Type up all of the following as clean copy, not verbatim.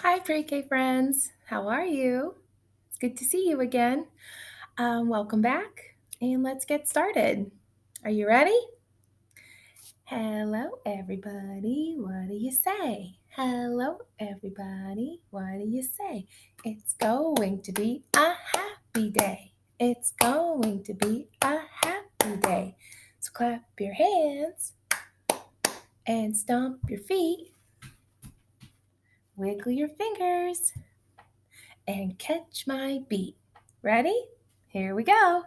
Hi, pre-K friends. How are you? It's good to see you again. Welcome back, and let's get started. Are you ready? Hello, everybody. What do you say? Hello, everybody. What do you say? It's going to be a happy day. It's going to be a happy day. So clap your hands and stomp your feet. Wiggle your fingers and catch my beat. Ready? Here we go.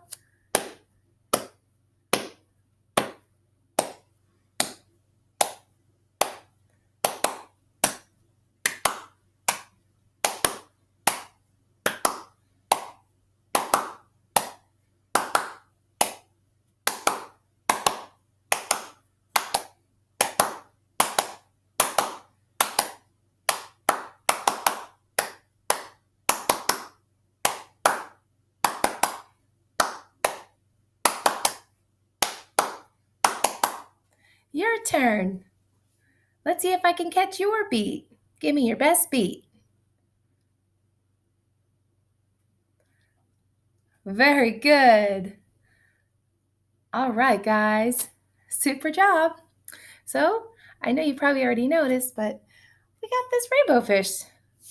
Your turn. Let's see if I can catch your beat. Give me your best beat. Very good. All right, guys. Super job. So, I know you probably already noticed, but we got this rainbow fish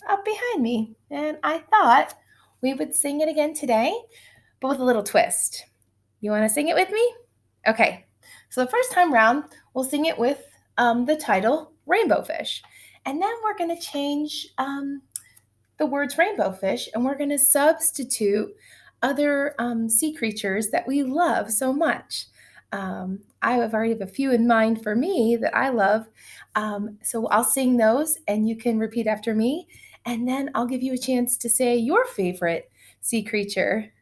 up behind me, and I thought we would sing it again today, but with a little twist. You want to sing it with me? Okay. So the first time round, we'll sing it with the title Rainbow Fish. And then we're going to change the words rainbow fish and we're going to substitute other sea creatures that we love so much. I have already have a few in mind for me that I love. So I'll sing those and you can repeat after me. And then I'll give you a chance to say your favorite sea creature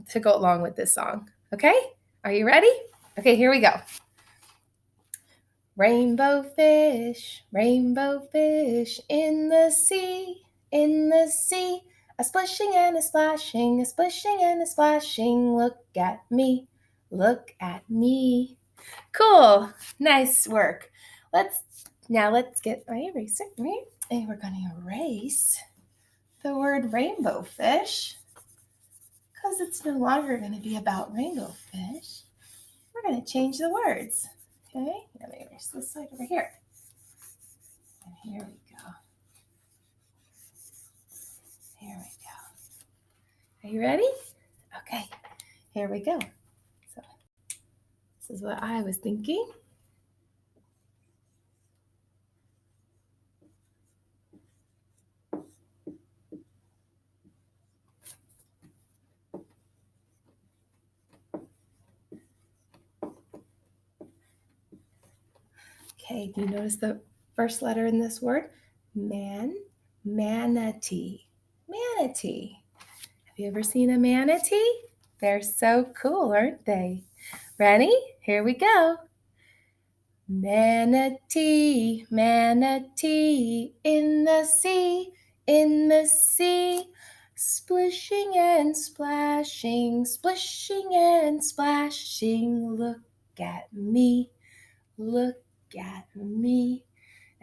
to go along with this song. Okay? Are you ready? Okay, here we go. Rainbow fish in the sea, a splishing and a splashing, a splishing and a splashing. Look at me, look at me. Cool, nice work. Let's get my eraser, right? And we're gonna erase the word rainbow fish because it's no longer gonna be about rainbow fish. We're gonna change the words. Okay, let me erase this side over here. And here we go. Here we go. Are you ready? Okay, here we go. So this is what I was thinking. Okay, do you notice the first letter in this word? Manatee. Manatee. Have you ever seen a manatee? They're so cool, aren't they? Ready? Here we go. Manatee, manatee, in the sea, splishing and splashing, splishing and splashing. Look at me, look at me.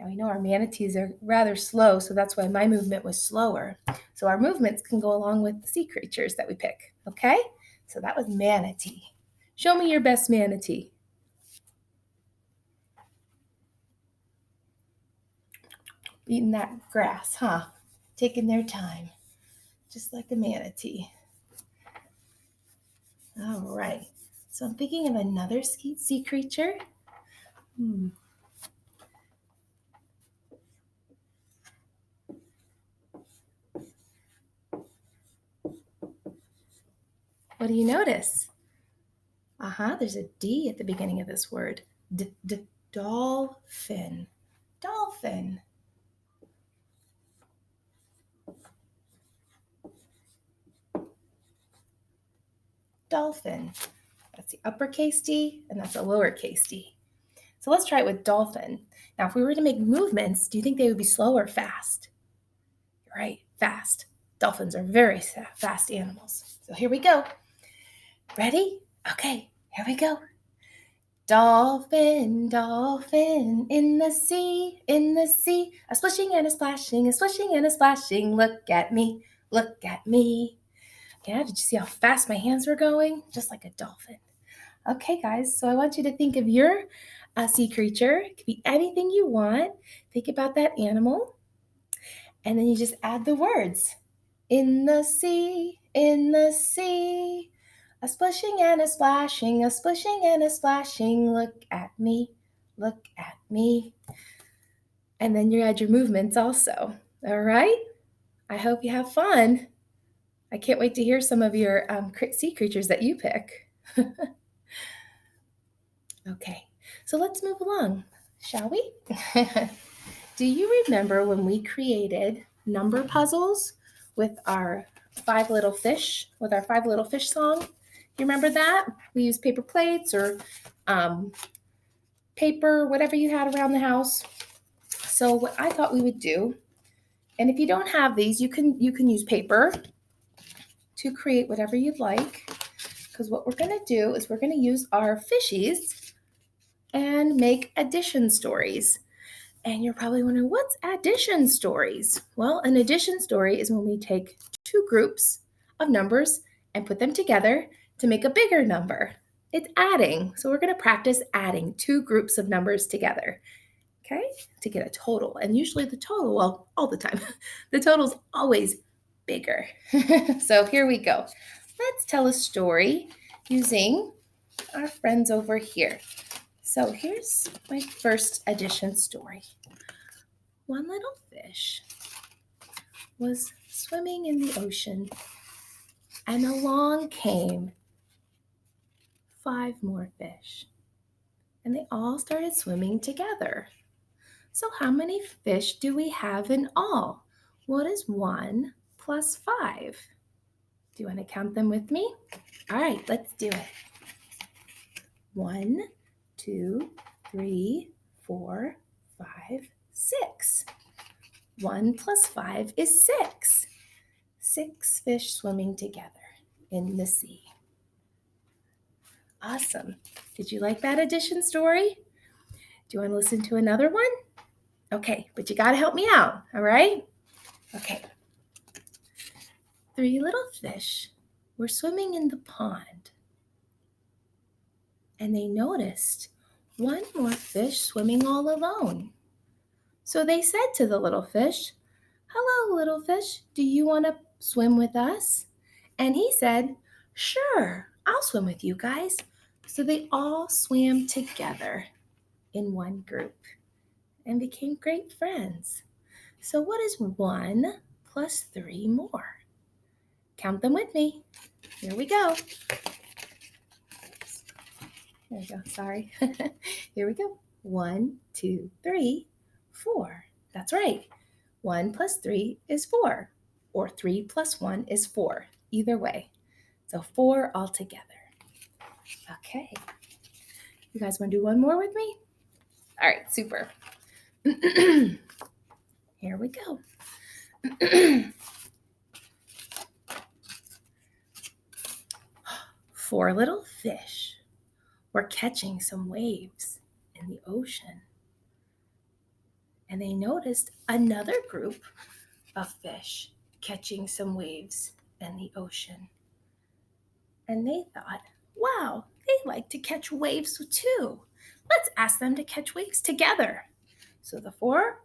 Now we know our manatees are rather slow, so that's why my movement was slower. So our movements can go along with the sea creatures that we pick, okay? So that was manatee. Show me your best manatee. Eating that grass, huh? Taking their time, just like a manatee. All right. So I'm thinking of another sea creature. What do you notice? There's a D at the beginning of this word. Dolphin. Dolphin. Dolphin. That's the uppercase D, and that's a lowercase d. So let's try it with dolphin. Now, if we were to make movements, do you think they would be slow or fast? You're right, fast. Dolphins are very fast animals. So here we go. Ready? Okay, here we go. Dolphin, dolphin, in the sea, a splishing and a splashing, a splishing and a splashing. Look at me, look at me. Yeah, did you see how fast my hands were going? Just like a dolphin. Okay, guys, so I want you to think of your sea creature. It could be anything you want. Think about that animal, and then you just add the words. In the sea, a splishing and a splashing, a splishing and a splashing. Look at me, look at me. And then you add your movements also. All right? I hope you have fun. I can't wait to hear some of your sea creatures that you pick. Okay, so let's move along, shall we? Do you remember when we created number puzzles with our five little fish song? You remember that? We used paper plates or paper, whatever you had around the house. So what I thought we would do, and if you don't have these, you can use paper to create whatever you'd like. Because what we're going to do is we're going to use our fishies and make addition stories. And you're probably wondering, what's addition stories? Well, an addition story is when we take two groups of numbers and put them together to make a bigger number. It's adding. So we're going to practice adding two groups of numbers together, okay, to get a total. And usually the total, well, all the time, the total's always bigger. So here we go. Let's tell a story using our friends over here. So here's my first addition story. One little fish was swimming in the ocean, and along came 5 more fish, and they all started swimming together. So how many fish do we have in all? What is 1 plus 5? Do you want to count them with me? All right, let's do it. 1, 2, 3, 4, 5, 6. 1 plus 5 is 6. 6 fish swimming together in the sea. Awesome. Did you like that addition story? Do you want to listen to another one? Okay, but you got to help me out, all right? Okay. 3 little fish were swimming in the pond, and they noticed 1 more fish swimming all alone. So they said to the little fish, "Hello, little fish, do you want to swim with us?" And he said, "Sure, I'll swim with you guys." So they all swam together in one group and became great friends. So what is 1 plus 3 more? Count them with me. Here we go. There we go. Sorry. Here we go. 1, 2, 3, 4. That's right. 1 plus 3 is 4, or 3 plus 1 is 4. Either way. So 4 altogether. Okay. You guys want to do one more with me? All right, super. Here we go. 4 little fish were catching some waves in the ocean. And they noticed another group of fish catching some waves in the ocean. And they thought, wow, they like to catch waves too. Let's ask them to catch waves together. So the 4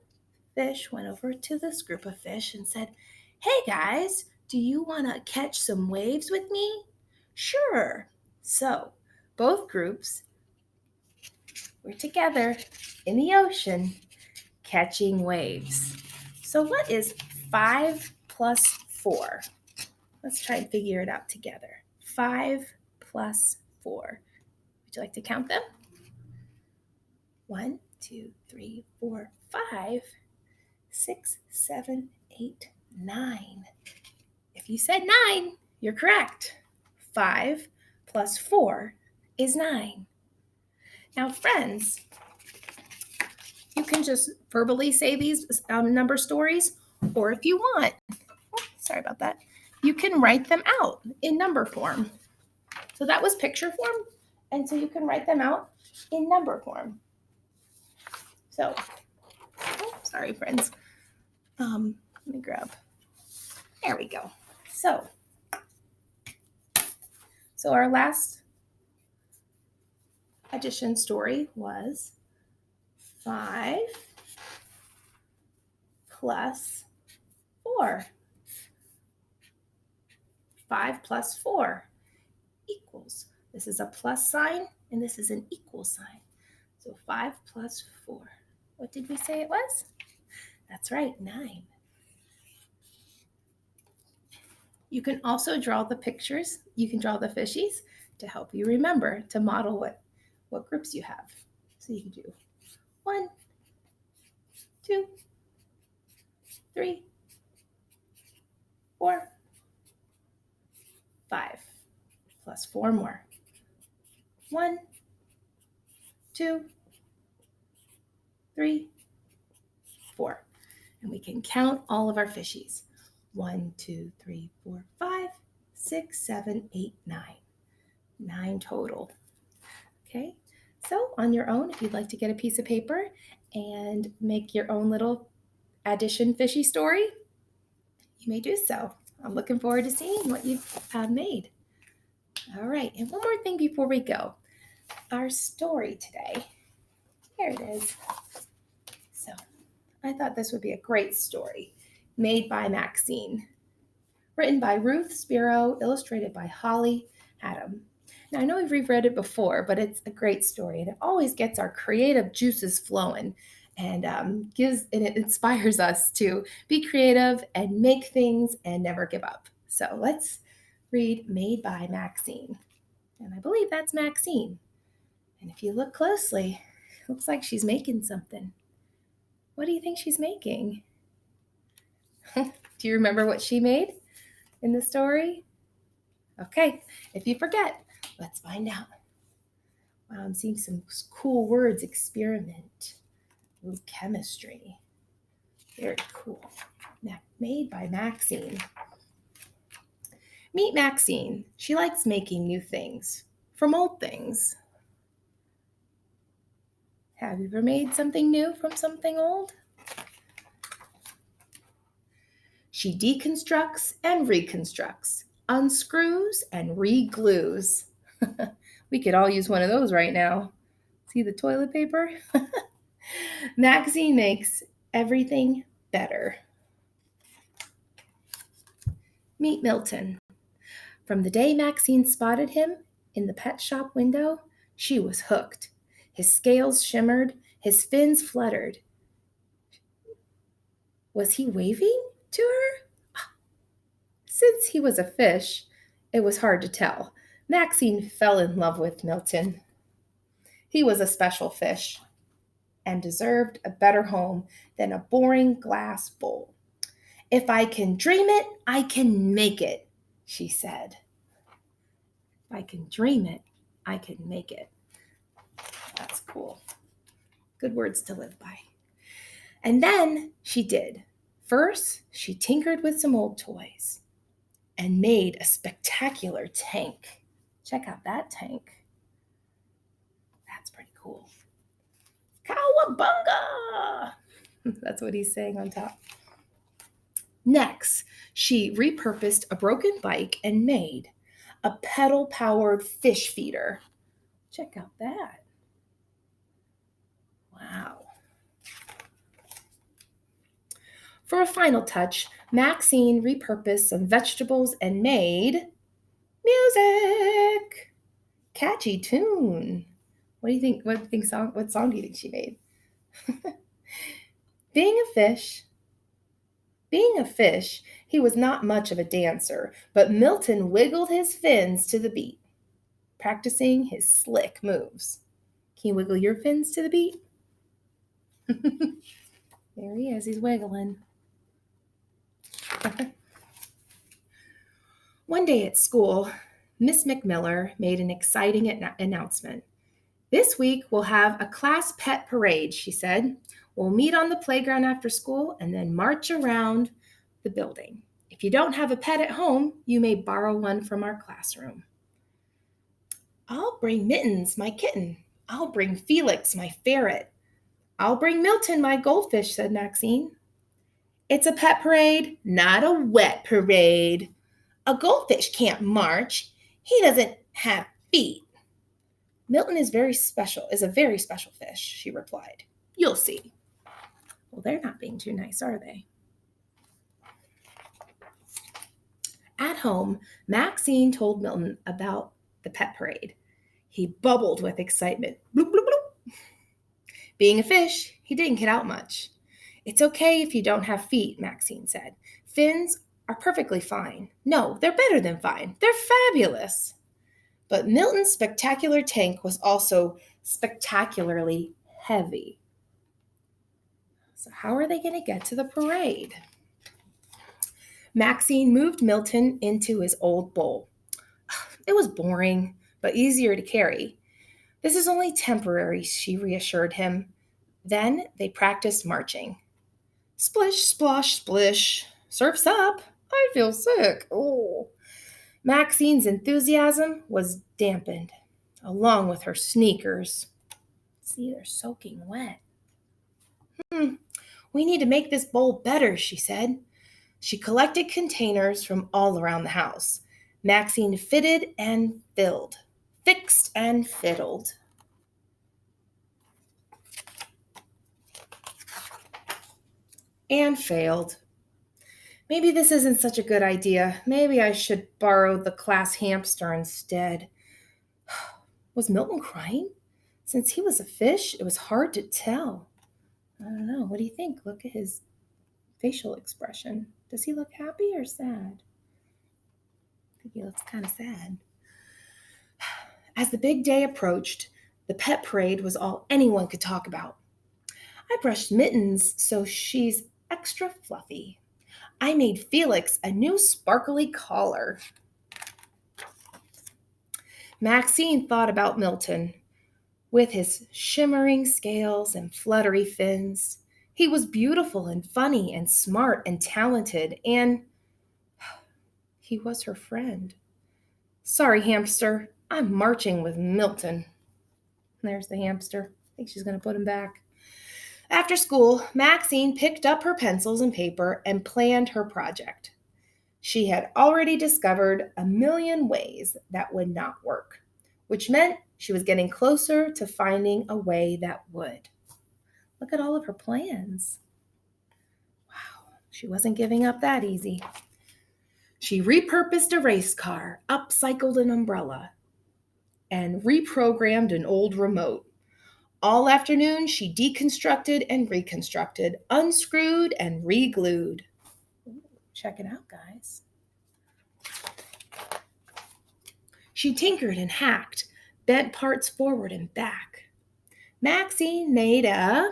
fish went over to this group of fish and said, "Hey guys, do you want to catch some waves with me?" "Sure." So both groups were together in the ocean catching waves. So what is 5 plus 4? Let's try and figure it out together. 5 plus 4. Would you like to count them? 1, 2, 3, 4, 5, 6, 7, 8, 9. If you said 9, you're correct. 5 plus 4 is 9. Now, friends, you can just verbally say these number stories, or if you want, sorry about that, you can write them out in number form. So that was picture form. And so you can write them out in number form. So, sorry, friends. Let me grab. There we go. So our last addition story was 5 plus 4. 5 plus 4 equals. This is a plus sign, and this is an equal sign. So 5 plus 4. What did we say it was? That's right, 9. You can also draw the pictures. You can draw the fishies to help you remember to model what groups you have. So you can do 1, 2, 3, 4, 5, plus 4 more. 1, 2, 3, 4. And we can count all of our fishies. 1, 2, 3, 4, 5, 6, 7, 8, 9. 9 total. Okay, so on your own, if you'd like to get a piece of paper and make your own little addition fishy story, you may do so. I'm looking forward to seeing what you've made. All right, and one more thing before we go. Our story today, here it is. So I thought this would be a great story, made by Maxine, written by Ruth Spiro, illustrated by Holly Adam. Now, I know we've read it before, but it's a great story, and it always gets our creative juices flowing and it inspires us to be creative and make things and never give up. So let's read Made by Maxine. And I believe that's Maxine. And if you look closely, it looks like she's making something. What do you think she's making? Do you remember what she made in the story? Okay, if you forget, let's find out. Wow, I'm seeing some cool words. Experiment. Ooh, chemistry. Very cool. Made by Maxine. Meet Maxine. She likes making new things from old things. Have you ever made something new from something old? She deconstructs and reconstructs, unscrews and re-glues. We could all use one of those right now. See the toilet paper? Maxine makes everything better. Meet Milton. From the day Maxine spotted him in the pet shop window, she was hooked. His scales shimmered, his fins fluttered. Was he waving to her? Since he was a fish, it was hard to tell. Maxine fell in love with Milton. He was a special fish and deserved a better home than a boring glass bowl. If I can dream it, I can make it, she said. If I can dream it, I can make it. That's cool. Good words to live by. And then she did. First, she tinkered with some old toys and made a spectacular tank. Check out that tank. That's pretty cool. Cowabunga! That's what he's saying on top. Next, she repurposed a broken bike and made a pedal-powered fish feeder. Check out that. Wow. For a final touch, Maxine repurposed some vegetables and made music. Catchy tune. What do you think? What song do you think she made? Being a fish, he was not much of a dancer, but Milton wiggled his fins to the beat, practicing his slick moves. Can you wiggle your fins to the beat? There he is, he's wiggling. One day at school, Miss McMiller made an exciting announcement. This week we'll have a class pet parade, she said. We'll meet on the playground after school and then march around the building. If you don't have a pet at home, you may borrow one from our classroom. I'll bring Mittens, my kitten. I'll bring Felix, my ferret. I'll bring Milton, my goldfish, said Maxine. It's a pet parade, not a wet parade. A goldfish can't march. He doesn't have feet. Milton is a very special fish, she replied. You'll see. Well, they're not being too nice, are they? At home, Maxine told Milton about the pet parade. He bubbled with excitement. Bloop, bloop, bloop. Being a fish, he didn't get out much. It's okay if you don't have feet, Maxine said. Fins are perfectly fine. No, they're better than fine. They're fabulous. But Milton's spectacular tank was also spectacularly heavy. So how are they going to get to the parade? Maxine moved Milton into his old bowl. It was boring, but easier to carry. This is only temporary, she reassured him. Then they practiced marching. Splish, splosh, splish. Surf's up. I feel sick. Oh. Maxine's enthusiasm was dampened, along with her sneakers. See, they're soaking wet. We need to make this bowl better, she said. She collected containers from all around the house. Maxine fitted and filled, fixed and fiddled. And failed. Maybe this isn't such a good idea. Maybe I should borrow the class hamster instead. Was Milton crying? Since he was a fish, it was hard to tell. I don't know. What do you think? Look at his facial expression. Does he look happy or sad? I think he looks kind of sad. As the big day approached, the pet parade was all anyone could talk about. I brushed Mittens so she's extra fluffy. I made Felix a new sparkly collar. Maxine thought about Milton. With his shimmering scales and fluttery fins, he was beautiful and funny and smart and talented, and he was her friend. Sorry, hamster, I'm marching with Milton. There's the hamster. I think she's going to put him back. After school, Maxine picked up her pencils and paper and planned her project. She had already discovered a million ways that would not work, which meant she was getting closer to finding a way that would. Look at all of her plans. Wow, she wasn't giving up that easy. She repurposed a race car, upcycled an umbrella, and reprogrammed an old remote. All afternoon, she deconstructed and reconstructed, unscrewed and re-glued. Check it out, guys. She tinkered and hacked, bent parts forward and back. Maxine made a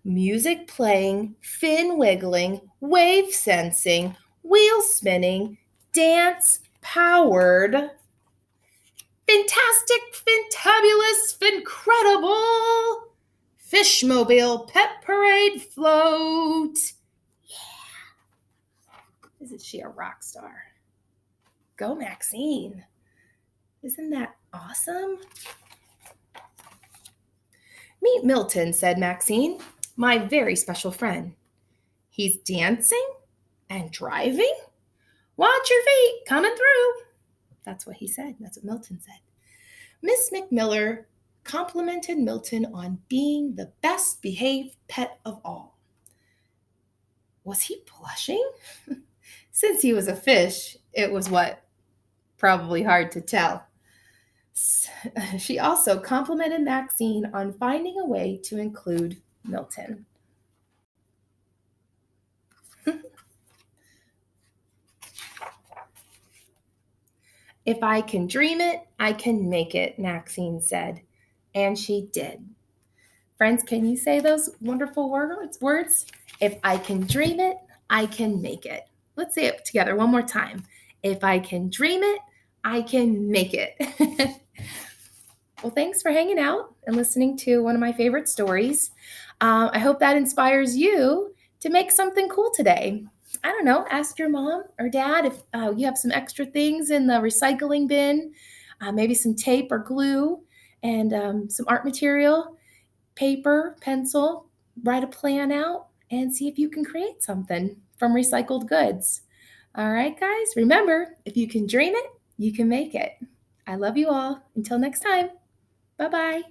music playing, fin wiggling, wave sensing, wheel spinning, dance powered, fantastic, fantabulous, incredible Fishmobile Pet Parade float. Yeah. Isn't she a rock star? Go, Maxine. Isn't that awesome? Meet Milton, said Maxine, my very special friend. He's dancing and driving. Watch your feet coming through. That's what he said. That's what Milton said. Miss McMiller complimented Milton on being the best behaved pet of all. Was he blushing? Since he was a fish, it was probably hard to tell. She also complimented Maxine on finding a way to include Milton. If I can dream it, I can make it, Maxine said. And she did. Friends, can you say those wonderful words? If I can dream it, I can make it. Let's say it together one more time. If I can dream it, I can make it. Well, thanks for hanging out and listening to one of my favorite stories. I hope that inspires you to make something cool today. I don't know, ask your mom or dad if you have some extra things in the recycling bin. maybe some tape or glue, and some art material, paper, pencil. Write a plan out and see if you can create something from recycled goods. All right, guys, remember, if you can dream it, you can make it. I love you all. Until next time, bye bye.